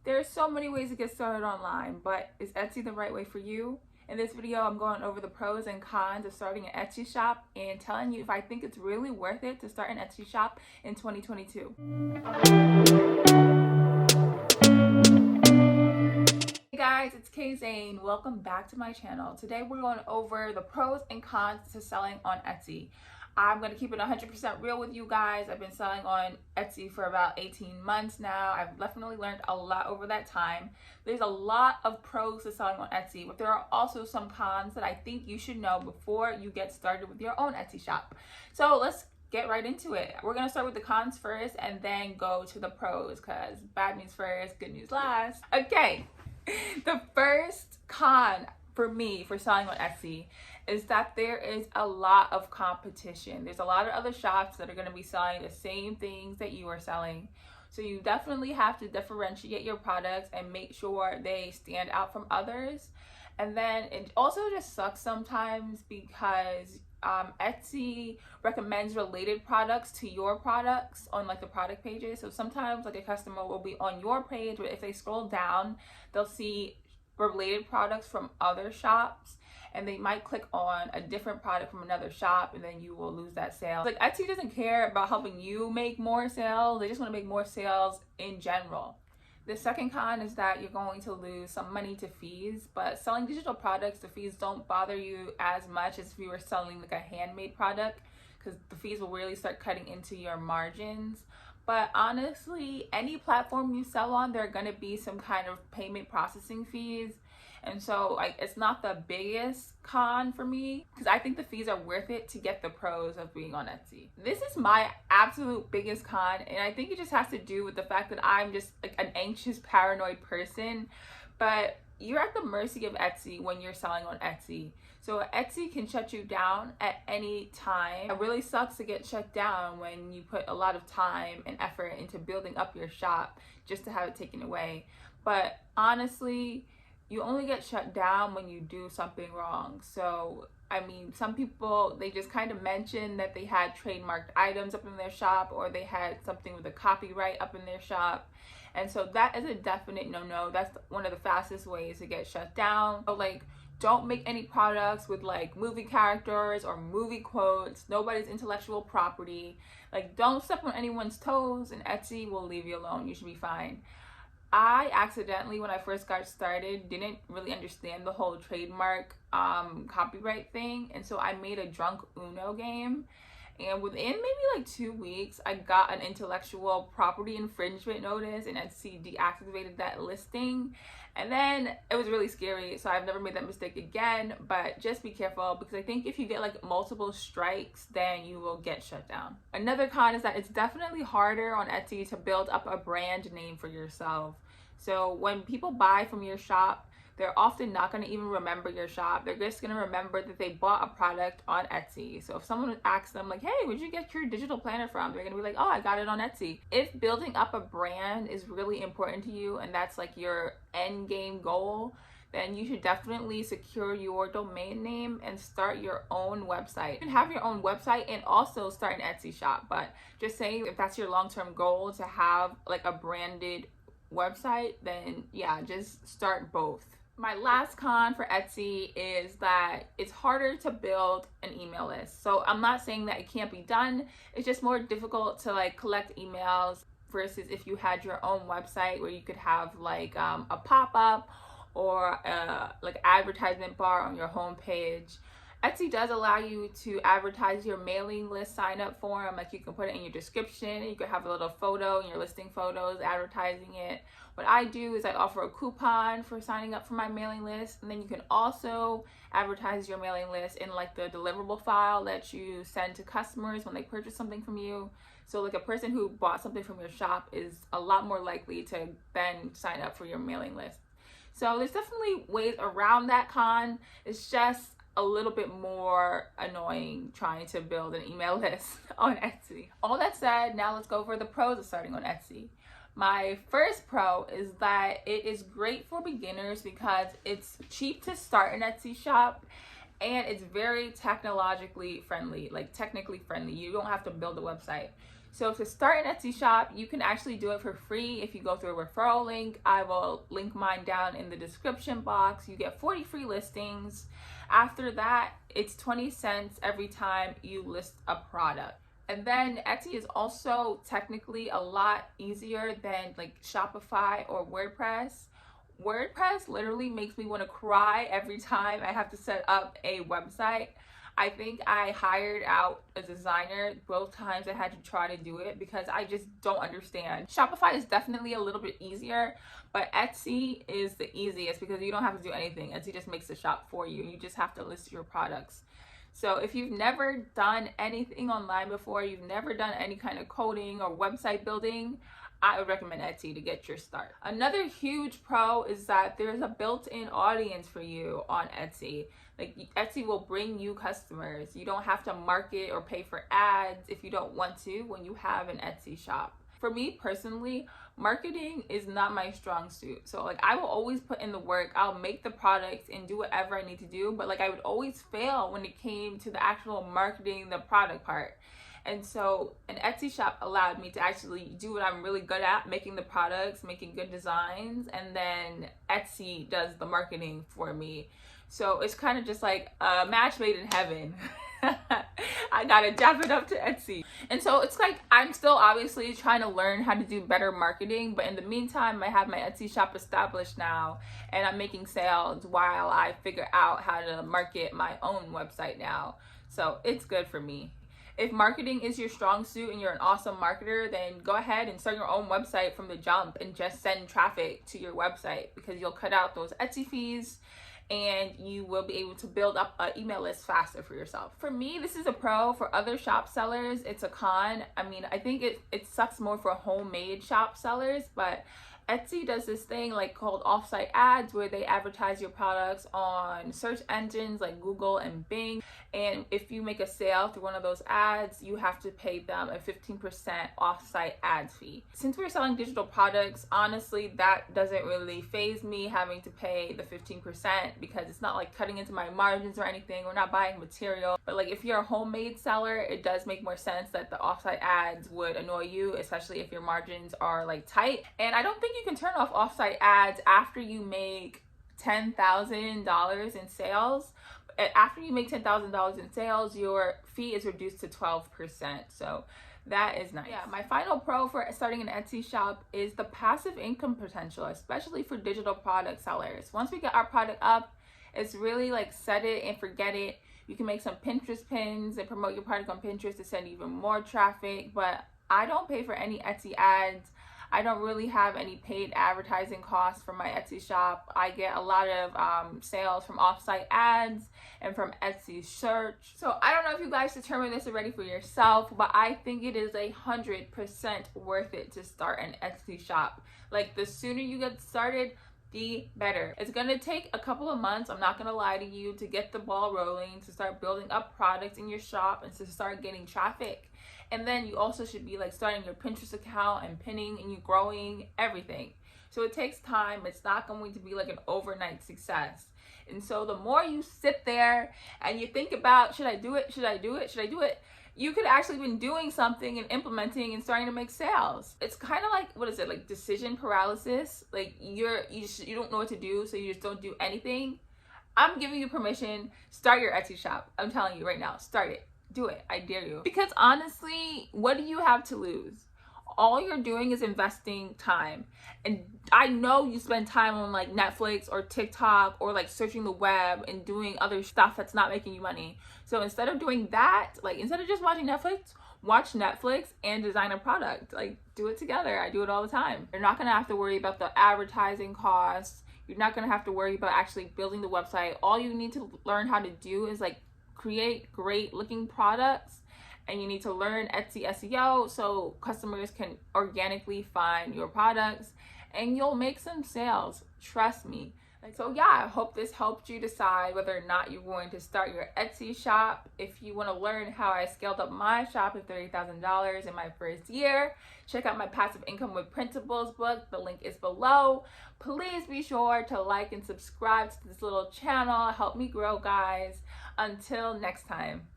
There are so many ways to get started online, but is Etsy the right way for you? In this video, I'm going over the pros and cons of starting an Etsy shop and telling you if I think it's really worth it to start an Etsy shop in 2022. Hey guys, it's Zane. Welcome back to my channel. Today we're going over the pros and cons to selling on Etsy. I'm going to keep it 100% real with you guys. I've been selling on Etsy for about 18 months now. I've definitely learned a lot over that time. There's a lot of pros to selling on Etsy, but there are also some cons that I think you should know before you get started with your own Etsy shop. So let's get right into it. We're going to start with the cons first and then go to the pros because bad news first, good news last. Okay, the first con for me for selling on Etsy is that there is a lot of competition. There's a lot of other shops that are going to be selling the same things that you are selling. So you definitely have to differentiate your products and make sure they stand out from others. And then it also just sucks sometimes because Etsy recommends related products to your products on like the product pages. So sometimes like a customer will be on your page, but if they scroll down, they'll see related products from other shops and they might click on a different product from another shop and then you will lose that sale. Like Etsy doesn't care about helping you make more sales. They just want to make more sales in general. The second con is that you're going to lose some money to fees, but selling digital products, the fees don't bother you as much as if you were selling like a handmade product, because the fees will really start cutting into your margins. But honestly, any platform you sell on, there are going to be some kind of payment processing fees. And so like it's not the biggest con for me because I think the fees are worth it to get the pros of being on Etsy. This is my absolute biggest con, and I think it just has to do with the fact that I'm just like an anxious, paranoid person. But you're at the mercy of Etsy when you're selling on Etsy. So Etsy can shut you down at any time. It really sucks to get shut down when you put a lot of time and effort into building up your shop just to have it taken away. But honestly, you only get shut down when you do something wrong. So, I mean, some people, they just kind of mention that they had trademarked items up in their shop or they had something with a copyright up in their shop. And so that is a definite no-no. That's one of the fastest ways to get shut down. So like, don't make any products with like movie characters or movie quotes. Nobody's intellectual property. Like, don't step on anyone's toes and Etsy will leave you alone. You should be fine. I accidentally, when I first got started, didn't really understand the whole trademark copyright thing. And so I made a drunk Uno game. And within maybe like 2 weeks, I got an intellectual property infringement notice and Etsy deactivated that listing. And then it was really scary. So I've never made that mistake again, but just be careful because I think if you get like multiple strikes, then you will get shut down. Another con is that it's definitely harder on Etsy to build up a brand name for yourself. So when people buy from your shop, they're often not going to even remember your shop. They're just going to remember that they bought a product on Etsy. So if someone asks them like, hey, where'd you get your digital planner from? They're going to be like, oh, I got it on Etsy. If building up a brand is really important to you and that's like your end game goal, then you should definitely secure your domain name and start your own website. You can have your own website and also start an Etsy shop. But just saying, if that's your long-term goal to have like a branded website, then yeah, just start both. My last con for Etsy is that it's harder to build an email list. So I'm not saying that it can't be done. It's just more difficult to like collect emails versus if you had your own website where you could have like a pop-up or like advertisement bar on your homepage. Etsy does allow you to advertise your mailing list sign up form. Like you can put it in your description. You could have a little photo in your listing photos advertising it. What I do is I offer a coupon for signing up for my mailing list. And then you can also advertise your mailing list in like the deliverable file that you send to customers when they purchase something from you. So like a person who bought something from your shop is a lot more likely to then sign up for your mailing list. So there's definitely ways around that con. It's just a little bit more annoying trying to build an email list on Etsy. All that said, now let's go over the pros of starting on Etsy. My first pro is that it is great for beginners because it's cheap to start an Etsy shop and it's very technically friendly. You don't have to build a website. So to start an Etsy shop, you can actually do it for free if you go through a referral link. I will link mine down in the description box. You get 40 free listings. After that, it's 20 cents every time you list a product. And then Etsy is also technically a lot easier than like Shopify or WordPress. WordPress literally makes me want to cry every time I have to set up a website. I think I hired out a designer both times I had to try to do it because I just don't understand. Shopify is definitely a little bit easier, but Etsy is the easiest because you don't have to do anything. Etsy just makes the shop for you. You just have to list your products. So if you've never done anything online before, you've never done any kind of coding or website building, I would recommend Etsy to get your start. Another huge pro is that there's a built-in audience for you on Etsy. Like Etsy will bring you customers. You don't have to market or pay for ads if you don't want to when you have an Etsy shop. For me personally, marketing is not my strong suit. So like I will always put in the work. I'll make the products and do whatever I need to do, but like I would always fail when it came to the actual marketing, the product part. And so an Etsy shop allowed me to actually do what I'm really good at, making the products, making good designs, and then Etsy does the marketing for me. So it's kind of just like a match made in heaven. I gotta jab it up to Etsy. And so it's like I'm still obviously trying to learn how to do better marketing, but in the meantime I have my Etsy shop established now and I'm making sales while I figure out how to market my own website now. So it's good for me. If marketing is your strong suit and you're an awesome marketer, then go ahead and start your own website from the jump and just send traffic to your website because you'll cut out those Etsy fees and you will be able to build up an email list faster for yourself. For me, this is a pro. For other shop sellers, it's a con. I mean, I think it sucks more for homemade shop sellers, but Etsy does this thing like called offsite ads where they advertise your products on search engines like Google and Bing. And if you make a sale through one of those ads, you have to pay them a 15% offsite ads fee. Since we're selling digital products, honestly, that doesn't really faze me having to pay the 15% because it's not like cutting into my margins or anything. We're not buying material. But like if you're a homemade seller, it does make more sense that the offsite ads would annoy you, especially if your margins are like tight. And I don't think you can turn off offsite ads after you make $10,000 in sales. After you make $10,000 in sales, your fee is reduced to 12%. So that is nice. Yeah, my final pro for starting an Etsy shop is the passive income potential, especially for digital product sellers. Once we get our product up, it's really like set it and forget it. You can make some Pinterest pins and promote your product on Pinterest to send even more traffic, but I don't pay for any Etsy ads. I don't really have any paid advertising costs for my Etsy shop. I get a lot of sales from offsite ads and from Etsy search. So I don't know if you guys determine this already for yourself, but I think it is 100% worth it to start an Etsy shop. Like the sooner you get started, the better. It's gonna take a couple of months, I'm not gonna lie to you, to get the ball rolling, to start building up products in your shop and to start getting traffic. And then you also should be like starting your Pinterest account and pinning and you growing everything. So it takes time. It's not going to be like an overnight success. And so the more you sit there and you think about, should I do it? Should I do it? Should I do it? You could actually been doing something and implementing and starting to make sales. It's kind of like, what is it? Like decision paralysis. Like you don't know what to do, so you just don't do anything. I'm giving you permission. Start your Etsy shop. I'm telling you right now, start it. Do it. I dare you. Because honestly, what do you have to lose? All you're doing is investing time. And I know you spend time on like Netflix or TikTok or like searching the web and doing other stuff that's not making you money. So instead of doing that, like instead of just watching Netflix, watch Netflix and design a product. Like do it together. I do it all the time. You're not going to have to worry about the advertising costs. You're not going to have to worry about actually building the website. All you need to learn how to do is like create great looking products, and you need to learn Etsy SEO so customers can organically find your products and you'll make some sales. Trust me. So yeah, I hope this helped you decide whether or not you're going to start your Etsy shop. If you want to learn how I scaled up my shop to $30,000 in my first year, check out my Passive Income with Principles book. The link is below. Please be sure to like and subscribe to this little channel. Help me grow, guys. Until next time.